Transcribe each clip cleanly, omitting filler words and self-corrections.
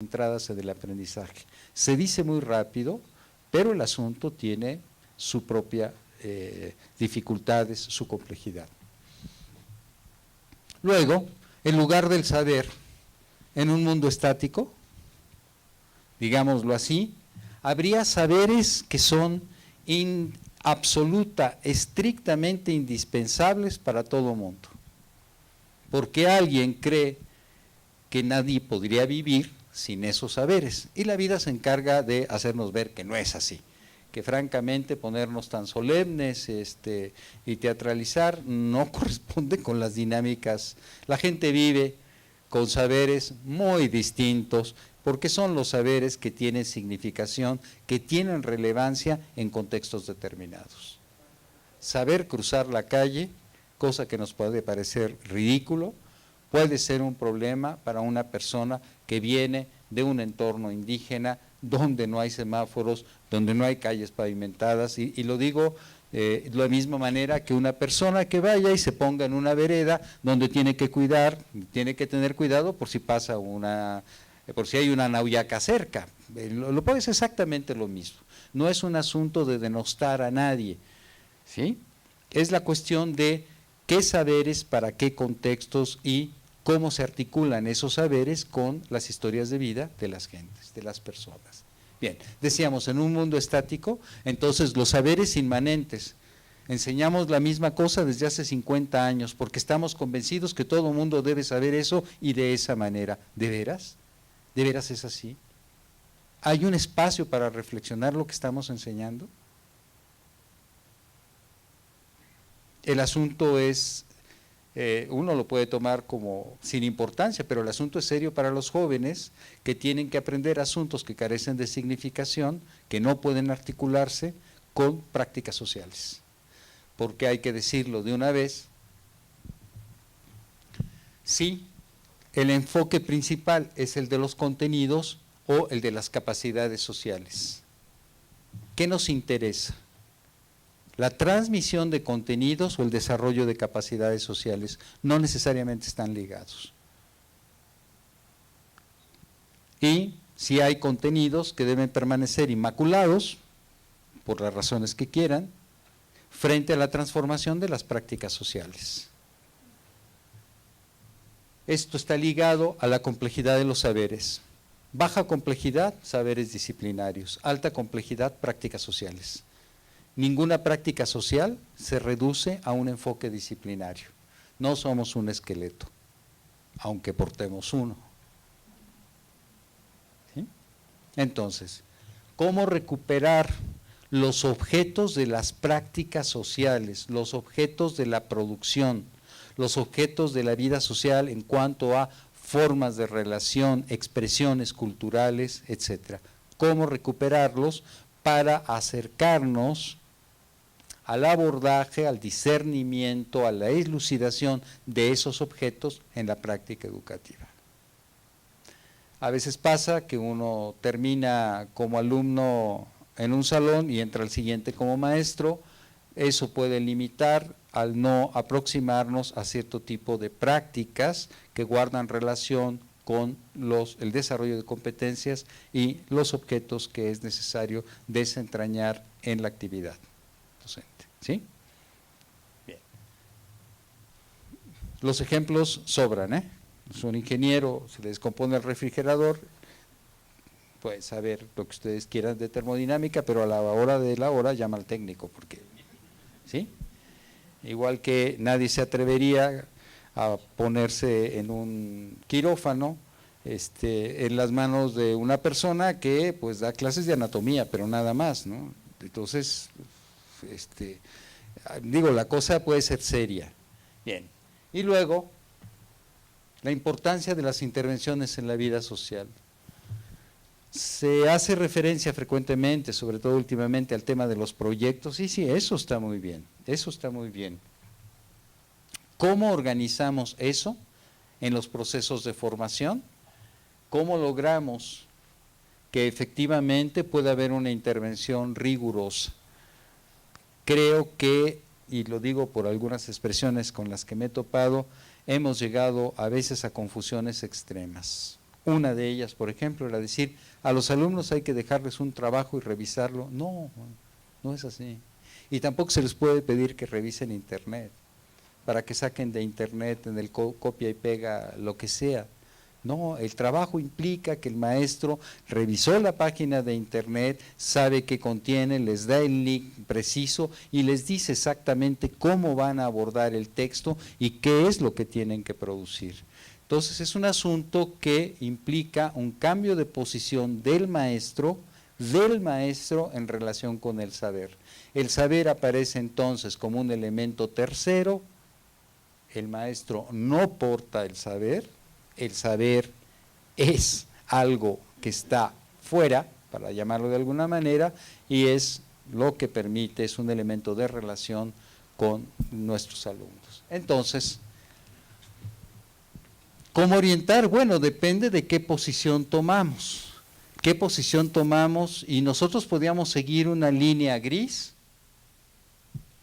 centradas en el aprendizaje. Se dice muy rápido, pero el asunto tiene su propia dificultades, su complejidad. Luego, en lugar del saber en un mundo estático, digámoslo así, habría saberes que son absoluta, estrictamente indispensables para todo mundo. Porque alguien cree que nadie podría vivir sin esos saberes, y la vida se encarga de hacernos ver que no es así, que francamente ponernos tan solemnes y teatralizar no corresponde con las dinámicas. La gente vive con saberes muy distintos, porque son los saberes que tienen significación, que tienen relevancia en contextos determinados. Saber cruzar la calle, cosa que nos puede parecer ridículo, puede ser un problema para una persona que viene de un entorno indígena, donde no hay semáforos, donde no hay calles pavimentadas, y lo digo de la misma manera que una persona que vaya y se ponga en una vereda donde tiene que tener cuidado por si pasa por si hay una nauyaca cerca. Lo es exactamente lo mismo. No es un asunto de denostar a nadie, ¿sí? Es la cuestión de qué saberes, para qué contextos y cómo se articulan esos saberes con las historias de vida de las gentes, de las personas. Bien, decíamos, en un mundo estático, entonces los saberes inmanentes, enseñamos la misma cosa desde hace 50 años, porque estamos convencidos que todo el mundo debe saber eso y de esa manera. ¿De veras? ¿De veras es así? ¿Hay un espacio para reflexionar lo que estamos enseñando? El asunto es, uno lo puede tomar como sin importancia, pero el asunto es serio para los jóvenes que tienen que aprender asuntos que carecen de significación, que no pueden articularse con prácticas sociales. Porque hay que decirlo de una vez, sí, el enfoque principal es el de los contenidos o el de las capacidades sociales. ¿Qué nos interesa? La transmisión de contenidos o el desarrollo de capacidades sociales no necesariamente están ligados. Y si hay contenidos que deben permanecer inmaculados, por las razones que quieran, frente a la transformación de las prácticas sociales. Esto está ligado a la complejidad de los saberes. Baja complejidad, saberes disciplinarios. Alta complejidad, prácticas sociales. Ninguna práctica social se reduce a un enfoque disciplinario. No somos un esqueleto, aunque portemos uno. ¿Sí? Entonces, ¿cómo recuperar los objetos de las prácticas sociales, los objetos de la producción, los objetos de la vida social en cuanto a formas de relación, expresiones culturales, etcétera? ¿Cómo recuperarlos para acercarnos al abordaje, al discernimiento, a la elucidación de esos objetos en la práctica educativa? A veces pasa que uno termina como alumno en un salón y entra al siguiente como maestro. Eso puede limitar al no aproximarnos a cierto tipo de prácticas que guardan relación con el desarrollo de competencias y los objetos que es necesario desentrañar en la actividad docente. ¿Sí? Bien. Los ejemplos sobran, ¿eh? Es un ingeniero, se le descompone el refrigerador, puede saber lo que ustedes quieran de termodinámica, pero a la hora de la hora llama al técnico, porque, ¿sí? Igual que nadie se atrevería a ponerse en un quirófano en las manos de una persona que pues da clases de anatomía, pero nada más, ¿no? Entonces, digo, la cosa puede ser seria. Bien, y luego, la importancia de las intervenciones en la vida social. Se hace referencia frecuentemente, sobre todo últimamente, al tema de los proyectos. Sí, eso está muy bien, eso está muy bien. ¿Cómo organizamos eso en los procesos de formación? ¿Cómo logramos que efectivamente pueda haber una intervención rigurosa? Creo que, y lo digo por algunas expresiones con las que me he topado, hemos llegado a veces a confusiones extremas. Una de ellas, por ejemplo, era decir, a los alumnos hay que dejarles un trabajo y revisarlo. No, no es así. Y tampoco se les puede pedir que revisen Internet, para que saquen de Internet en el copia y pega lo que sea. No, el trabajo implica que el maestro revisó la página de Internet, sabe qué contiene, les da el link preciso y les dice exactamente cómo van a abordar el texto y qué es lo que tienen que producir. Entonces es un asunto que implica un cambio de posición del maestro en relación con el saber. El saber aparece entonces como un elemento tercero, el maestro no porta el saber es algo que está fuera, para llamarlo de alguna manera, y es lo que permite, es un elemento de relación con nuestros alumnos. Entonces, ¿cómo orientar? Bueno, depende de qué posición tomamos. ¿Qué posición tomamos? Y nosotros podíamos seguir una línea gris,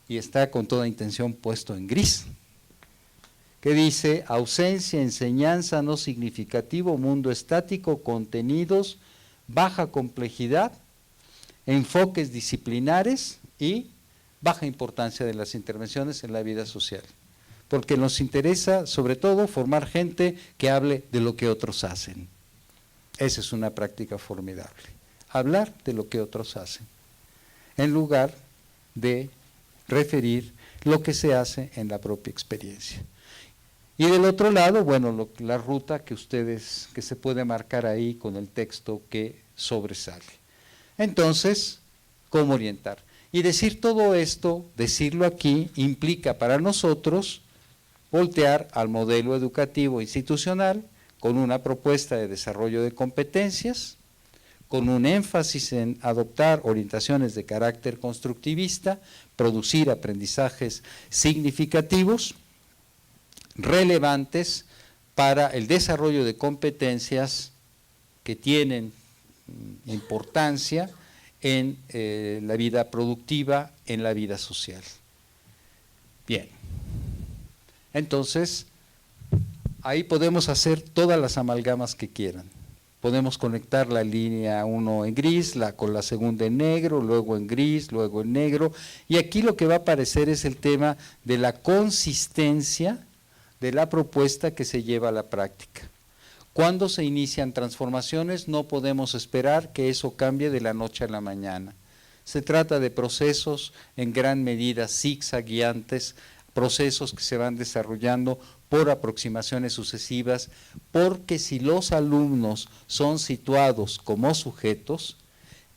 y está con toda intención puesto en gris, que dice ausencia, enseñanza no significativo, mundo estático, contenidos, baja complejidad, enfoques disciplinares y baja importancia de las intervenciones en la vida social. Porque nos interesa, sobre todo, formar gente que hable de lo que otros hacen. Esa es una práctica formidable. Hablar de lo que otros hacen, en lugar de referir lo que se hace en la propia experiencia. Y del otro lado, bueno, la ruta que se puede marcar ahí con el texto que sobresale. Entonces, ¿cómo orientar? Y decir todo esto, decirlo aquí, implica para nosotros voltear al modelo educativo institucional con una propuesta de desarrollo de competencias, con un énfasis en adoptar orientaciones de carácter constructivista, producir aprendizajes significativos, relevantes para el desarrollo de competencias que tienen importancia en la vida productiva, en la vida social. Bien, entonces ahí podemos hacer todas las amalgamas que quieran. Podemos conectar la línea 1 en gris, con la segunda en negro, luego en gris, luego en negro, y aquí lo que va a aparecer es el tema de la consistencia de la propuesta que se lleva a la práctica. Cuando se inician transformaciones no podemos esperar que eso cambie de la noche a la mañana. Se trata de procesos en gran medida zigzagueantes, procesos que se van desarrollando por aproximaciones sucesivas, porque si los alumnos son situados como sujetos,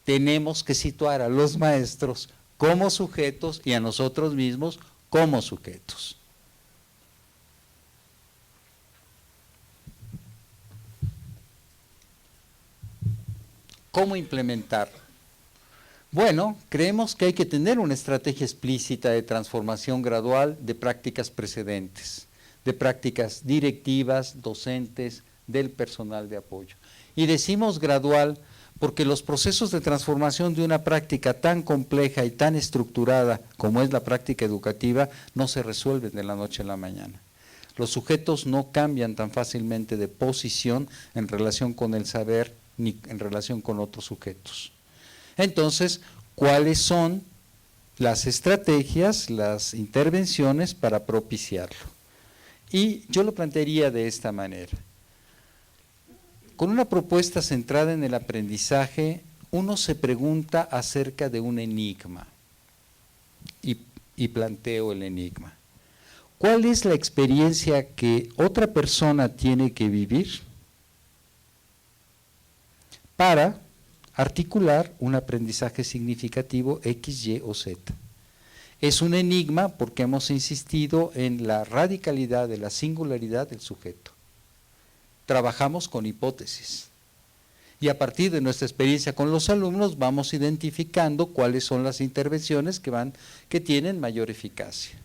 tenemos que situar a los maestros como sujetos y a nosotros mismos como sujetos. ¿Cómo implementar? Bueno, creemos que hay que tener una estrategia explícita de transformación gradual de prácticas precedentes, de prácticas directivas, docentes, del personal de apoyo. Y decimos gradual porque los procesos de transformación de una práctica tan compleja y tan estructurada como es la práctica educativa no se resuelven de la noche a la mañana. Los sujetos no cambian tan fácilmente de posición en relación con el saber ni en relación con otros sujetos. Entonces, ¿cuáles son las estrategias, las intervenciones para propiciarlo? Y yo lo plantearía de esta manera. Con una propuesta centrada en el aprendizaje, uno se pregunta acerca de un enigma y planteo el enigma. ¿Cuál es la experiencia que otra persona tiene que vivir para articular un aprendizaje significativo X, Y o Z? Es un enigma porque hemos insistido en la radicalidad de la singularidad del sujeto. Trabajamos con hipótesis y a partir de nuestra experiencia con los alumnos vamos identificando cuáles son las intervenciones que tienen mayor eficacia.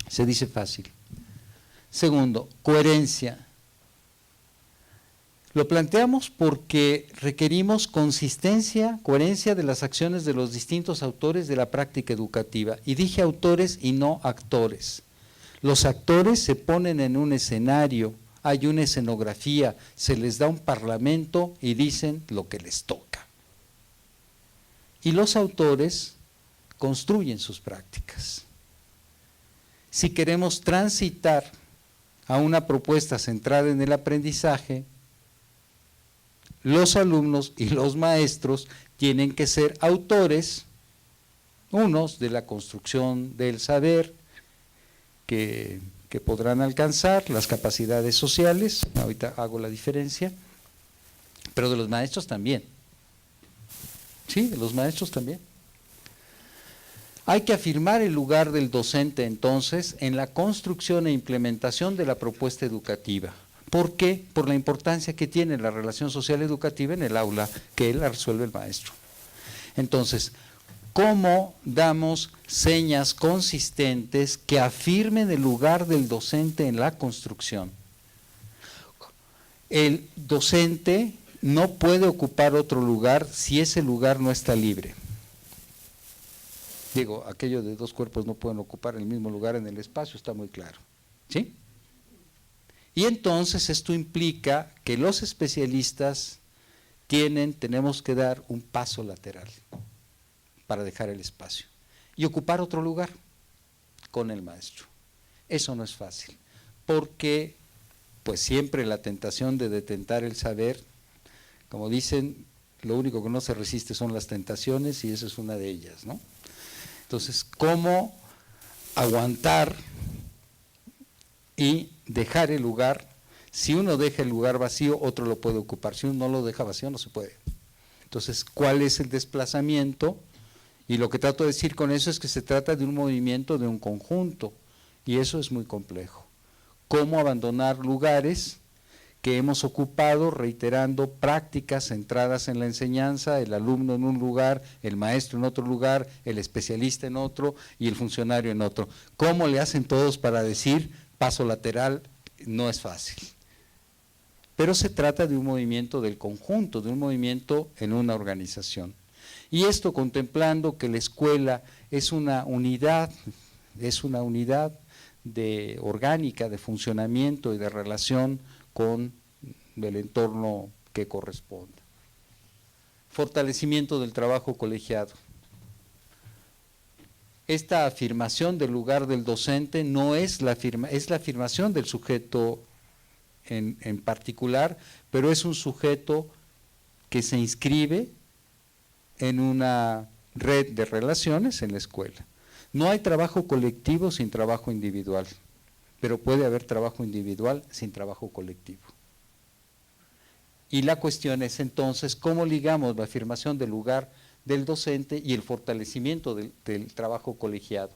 Se dice fácil. Segundo, coherencia. Lo planteamos porque requerimos consistencia, coherencia de las acciones de los distintos autores de la práctica educativa. Y dije autores y no actores. Los actores se ponen en un escenario hay una escenografía, se les da un parlamento y dicen lo que les toca. Y los autores construyen sus prácticas. Si queremos transitar a una propuesta centrada en el aprendizaje, los alumnos y los maestros tienen que ser autores, unos de la construcción del saber que podrán alcanzar, las capacidades sociales, ahorita hago la diferencia, pero de los maestros también. Sí, de los maestros también. Hay que afirmar el lugar del docente entonces en la construcción e implementación de la propuesta educativa. ¿Por qué? Por la importancia que tiene la relación social educativa en el aula, que la resuelve el maestro. Entonces, ¿cómo damos señas consistentes que afirmen el lugar del docente en la construcción? El docente no puede ocupar otro lugar si ese lugar no está libre. Digo, aquello de dos cuerpos no pueden ocupar el mismo lugar en el espacio, está muy claro. ¿Sí? Y entonces esto implica que los especialistas tenemos que dar un paso lateral para dejar el espacio y ocupar otro lugar con el maestro. Eso no es fácil, porque pues siempre la tentación de detentar el saber, como dicen, lo único que no se resiste son las tentaciones y esa es una de ellas, ¿no? Entonces, ¿cómo aguantar y dejar el lugar? Si uno deja el lugar vacío, otro lo puede ocupar. Si uno no lo deja vacío, no se puede. Entonces, ¿cuál es el desplazamiento? Y lo que trato de decir con eso es que se trata de un movimiento de un conjunto, y eso es muy complejo. ¿Cómo abandonar lugares que hemos ocupado reiterando prácticas centradas en la enseñanza, el alumno en un lugar, el maestro en otro lugar, el especialista en otro y el funcionario en otro? ¿Cómo le hacen todos para decir paso lateral? No es fácil. Pero se trata de un movimiento del conjunto, de un movimiento en una organización. Y esto contemplando que la escuela es una unidad orgánica de funcionamiento y de relación con el entorno que corresponda. Fortalecimiento del trabajo colegiado. Esta afirmación del lugar del docente no es es la afirmación del sujeto en particular, pero es un sujeto que se inscribe en una red de relaciones en la escuela. No hay trabajo colectivo sin trabajo individual, pero puede haber trabajo individual sin trabajo colectivo. Y la cuestión es entonces cómo ligamos la afirmación del lugar del docente y el fortalecimiento del trabajo colegiado.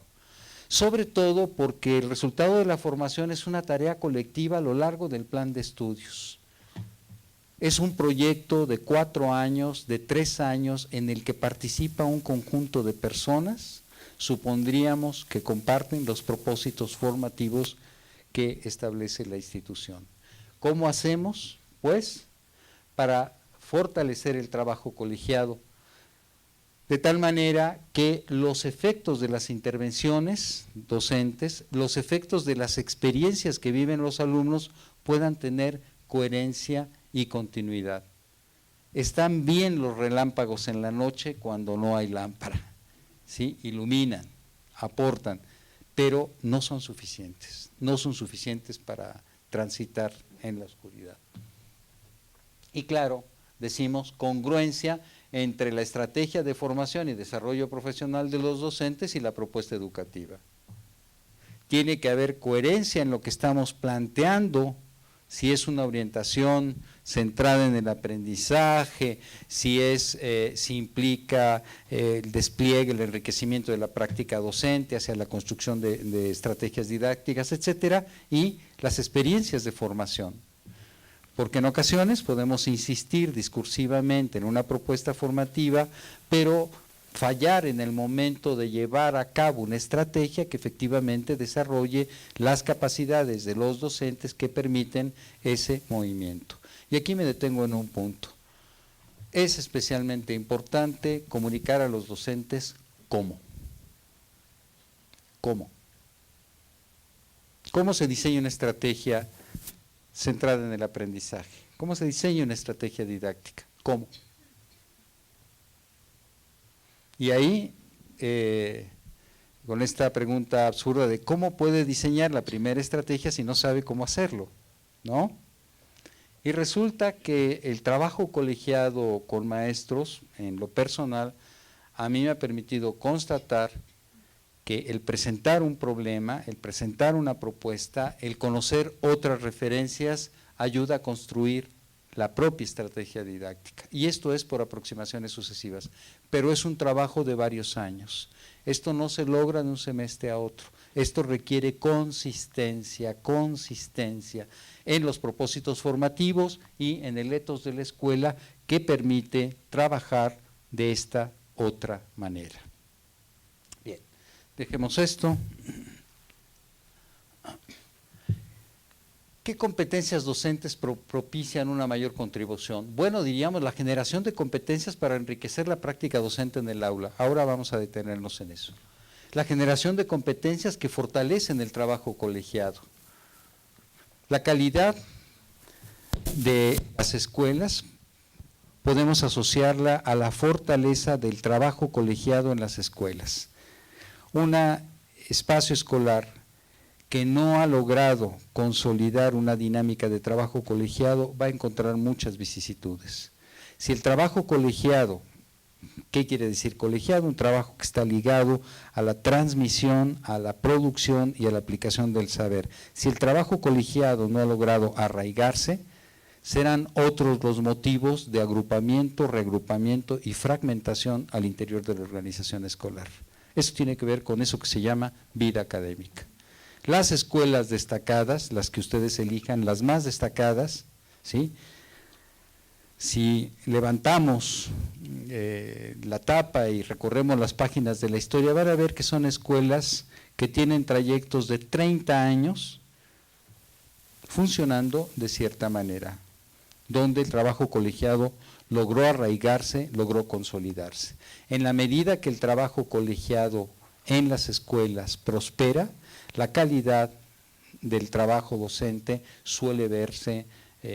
Sobre todo porque el resultado de la formación es una tarea colectiva a lo largo del plan de estudios. Es un proyecto de 4 años, de 3 años, en el que participa un conjunto de personas, supondríamos que comparten los propósitos formativos que establece la institución. ¿Cómo hacemos? Pues, para fortalecer el trabajo colegiado, de tal manera que los efectos de las intervenciones docentes, los efectos de las experiencias que viven los alumnos puedan tener coherencia y continuidad. Están bien los relámpagos en la noche cuando no hay lámpara, ¿sí? Iluminan, aportan, pero no son suficientes para transitar en la oscuridad. Y claro, decimos congruencia entre la estrategia de formación y desarrollo profesional de los docentes y la propuesta educativa. Tiene que haber coherencia en lo que estamos planteando, si es una orientación centrada en el aprendizaje, si implica el despliegue, el enriquecimiento de la práctica docente hacia la construcción de estrategias didácticas, etcétera, y las experiencias de formación. Porque en ocasiones podemos insistir discursivamente en una propuesta formativa, pero fallar en el momento de llevar a cabo una estrategia que efectivamente desarrolle las capacidades de los docentes que permiten ese movimiento. Y aquí me detengo en un punto. Es especialmente importante comunicar a los docentes cómo. ¿Cómo? ¿Cómo se diseña una estrategia centrada en el aprendizaje. ¿Cómo se diseña una estrategia didáctica? ¿Cómo? Y ahí, con esta pregunta absurda de cómo puede diseñar la primera estrategia si no sabe cómo hacerlo, ¿no? Y resulta que el trabajo colegiado con maestros, en lo personal, a mí me ha permitido constatar que el presentar un problema, el presentar una propuesta, el conocer otras referencias, ayuda a construir la propia estrategia didáctica. Y esto es por aproximaciones sucesivas, pero es un trabajo de varios años. Esto no se logra de un semestre a otro. Esto requiere consistencia en los propósitos formativos y en el etos de la escuela que permite trabajar de esta otra manera. Bien, dejemos esto. ¿Qué competencias docentes propician una mayor contribución? Bueno, diríamos la generación de competencias para enriquecer la práctica docente en el aula. Ahora vamos a detenernos en eso. La generación de competencias que fortalecen el trabajo colegiado. La calidad de las escuelas podemos asociarla a la fortaleza del trabajo colegiado en las escuelas. Un espacio escolar que no ha logrado consolidar una dinámica de trabajo colegiado va a encontrar muchas vicisitudes. Si el trabajo colegiado, ¿qué quiere decir colegiado? Un trabajo que está ligado a la transmisión, a la producción y a la aplicación del saber. Si el trabajo colegiado no ha logrado arraigarse, serán otros los motivos de agrupamiento, reagrupamiento y fragmentación al interior de la organización escolar. Eso tiene que ver con eso que se llama vida académica. Las escuelas destacadas, las que ustedes elijan, las más destacadas, ¿sí? Si levantamos la tapa y recorremos las páginas de la historia, van a ver que son escuelas que tienen trayectos de 30 años funcionando de cierta manera, donde el trabajo colegiado logró arraigarse, logró consolidarse. En la medida que el trabajo colegiado en las escuelas prospera, la calidad del trabajo docente suele verse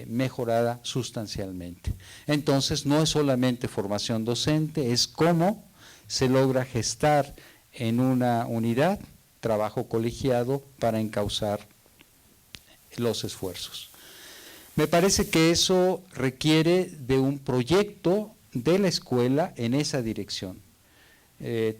mejorada sustancialmente. Entonces, no es solamente formación docente, es cómo se logra gestar en una unidad trabajo colegiado para encauzar los esfuerzos. Me parece que eso requiere de un proyecto de la escuela en esa dirección.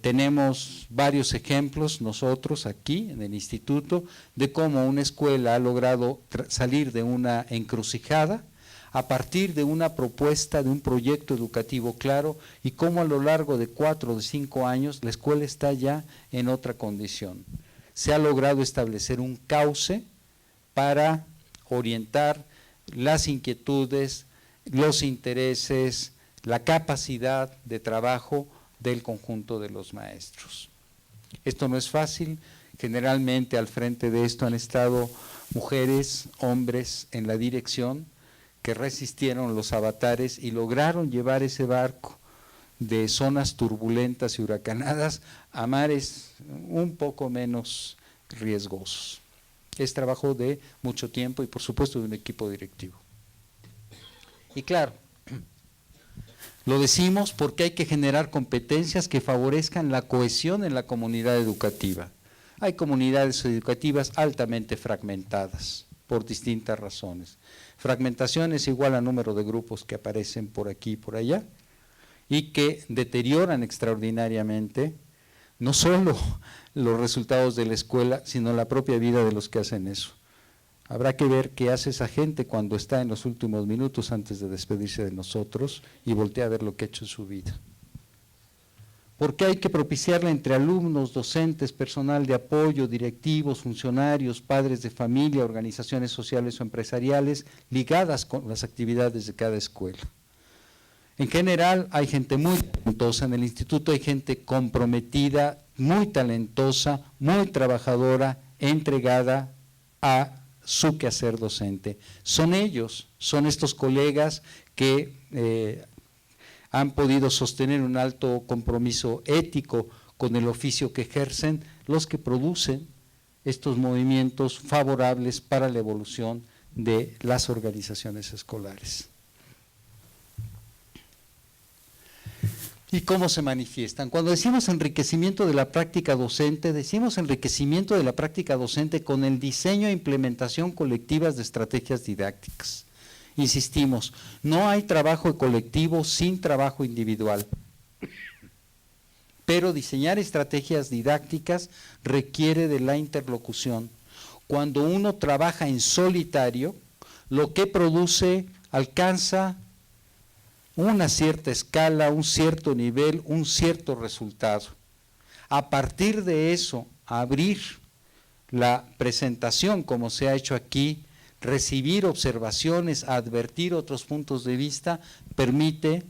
Tenemos varios ejemplos nosotros aquí en el instituto de cómo una escuela ha logrado salir de una encrucijada a partir de una propuesta de un proyecto educativo claro y cómo a lo largo de 4 o de 5 años la escuela está ya en otra condición. Se ha logrado establecer un cauce para orientar las inquietudes, los intereses, la capacidad de trabajo del conjunto de los maestros. Esto no es fácil, generalmente al frente de esto han estado mujeres, hombres en la dirección que resistieron los avatares y lograron llevar ese barco de zonas turbulentas y huracanadas a mares un poco menos riesgosos. Es trabajo de mucho tiempo y por supuesto de un equipo directivo. Y claro, lo decimos porque hay que generar competencias que favorezcan la cohesión en la comunidad educativa. Hay comunidades educativas altamente fragmentadas por distintas razones. Fragmentación es igual al número de grupos que aparecen por aquí y por allá y que deterioran extraordinariamente no solo los resultados de la escuela, sino la propia vida de los que hacen eso. Habrá que ver qué hace esa gente cuando está en los últimos minutos antes de despedirse de nosotros y voltea a ver lo que ha hecho en su vida. Porque hay que propiciarla entre alumnos, docentes, personal de apoyo, directivos, funcionarios, padres de familia, organizaciones sociales o empresariales ligadas con las actividades de cada escuela. En general hay gente muy talentosa en el instituto, hay gente comprometida, muy talentosa, muy trabajadora, entregada a su quehacer docente. Son ellos, son estos colegas que han podido sostener un alto compromiso ético con el oficio que ejercen, los que producen estos movimientos favorables para la evolución de las organizaciones escolares. ¿Y cómo se manifiestan? Cuando decimos enriquecimiento de la práctica docente, decimos enriquecimiento de la práctica docente con el diseño e implementación colectivas de estrategias didácticas. Insistimos, no hay trabajo colectivo sin trabajo individual, pero diseñar estrategias didácticas requiere de la interlocución. Cuando uno trabaja en solitario, lo que produce alcanza una cierta escala, un cierto nivel, un cierto resultado. A partir de eso, abrir la presentación, como se ha hecho aquí, recibir observaciones, advertir otros puntos de vista, permite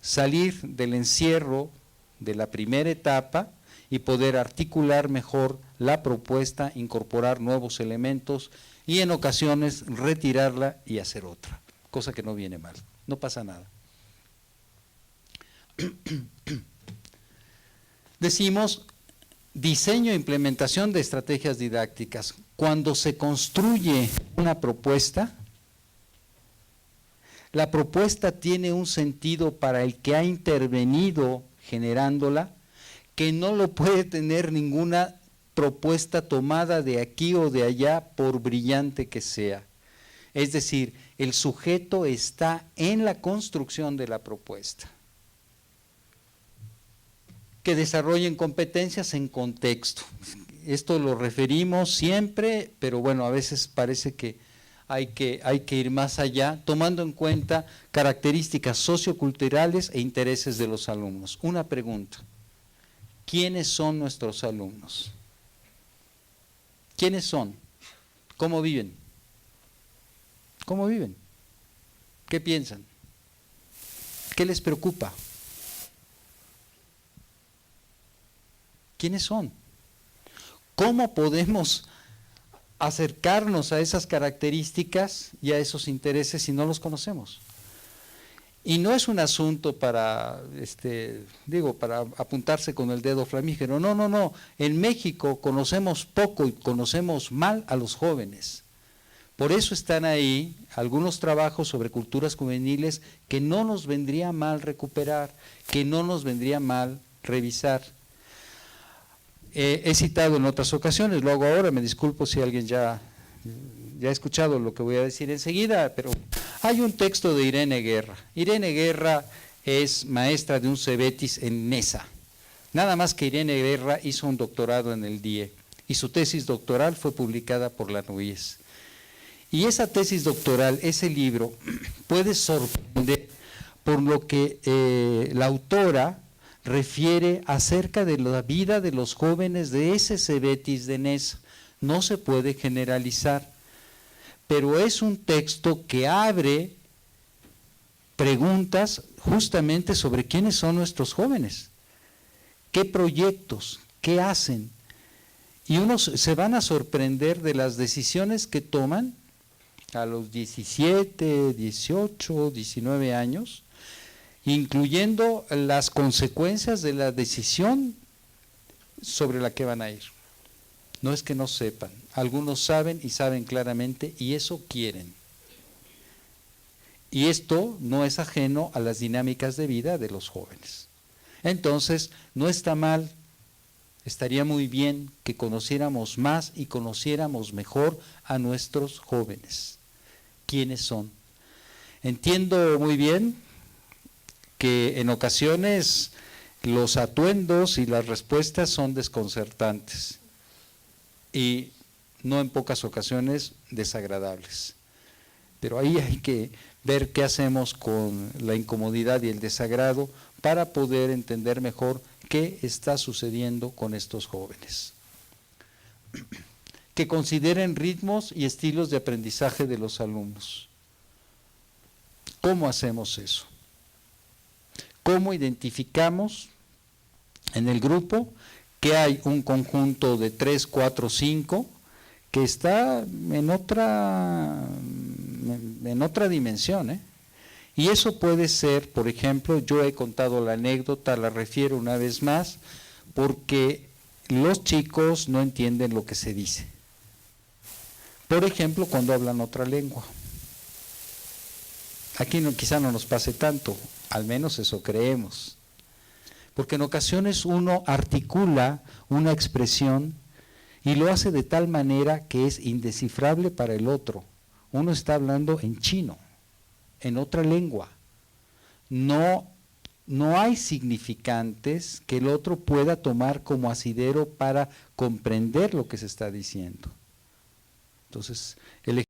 salir del encierro de la primera etapa y poder articular mejor la propuesta, incorporar nuevos elementos y en ocasiones retirarla y hacer otra, cosa que no viene mal, no pasa nada. Decimos diseño e implementación de estrategias didácticas. Cuando se construye una propuesta, la propuesta tiene un sentido para el que ha intervenido generándola, que no lo puede tener ninguna propuesta tomada de aquí o de allá, por brillante que sea. Es decir, el sujeto está en la construcción de la propuesta. Que desarrollen competencias en contexto. Esto lo referimos siempre, pero bueno, a veces parece que hay que ir más allá, tomando en cuenta características socioculturales e intereses de los alumnos. Una pregunta: ¿quiénes son nuestros alumnos? ¿Quiénes son? ¿Cómo viven? ¿Cómo viven? ¿Qué piensan? ¿Qué les preocupa? ¿Quiénes son? ¿Cómo podemos acercarnos a esas características y a esos intereses si no los conocemos? Y no es un asunto para apuntarse con el dedo flamígero. No. En México conocemos poco y conocemos mal a los jóvenes. Por eso están ahí algunos trabajos sobre culturas juveniles que no nos vendría mal recuperar, que no nos vendría mal revisar. He citado en otras ocasiones, lo hago ahora, me disculpo si alguien ya ha escuchado lo que voy a decir enseguida, pero hay un texto de Irene Guerra. Irene Guerra es maestra de un Cebetis en Nesa. Nada más que Irene Guerra hizo un doctorado en el DIE y su tesis doctoral fue publicada por la NUIES. Y esa tesis doctoral, ese libro, puede sorprender por lo que la autora refiere acerca de la vida de los jóvenes de ese Cebetis de Nesa. No se puede generalizar, pero es un texto que abre preguntas justamente sobre quiénes son nuestros jóvenes, qué proyectos, qué hacen, y unos se van a sorprender de las decisiones que toman a los 17, 18, 19 años, incluyendo las consecuencias de la decisión sobre la que van a ir. No es que no sepan, algunos saben y saben claramente y eso quieren. Y esto no es ajeno a las dinámicas de vida de los jóvenes. Entonces, no está mal, estaría muy bien que conociéramos más y conociéramos mejor a nuestros jóvenes. ¿Quiénes son? Entiendo muy bien que en ocasiones los atuendos y las respuestas son desconcertantes y no en pocas ocasiones desagradables. Pero ahí hay que ver qué hacemos con la incomodidad y el desagrado para poder entender mejor qué está sucediendo con estos jóvenes. Que consideren ritmos y estilos de aprendizaje de los alumnos. ¿Cómo hacemos eso? ¿Cómo identificamos en el grupo que hay un conjunto de 3, 4, 5 que está en otra dimensión? Y eso puede ser, por ejemplo, yo he contado la anécdota, la refiero una vez más, porque los chicos no entienden lo que se dice. Por ejemplo, cuando hablan otra lengua. Aquí quizá no nos pase tanto, al menos eso creemos. Porque en ocasiones uno articula una expresión y lo hace de tal manera que es indescifrable para el otro. Uno está hablando en chino, en otra lengua. No hay significantes que el otro pueda tomar como asidero para comprender lo que se está diciendo. Entonces, el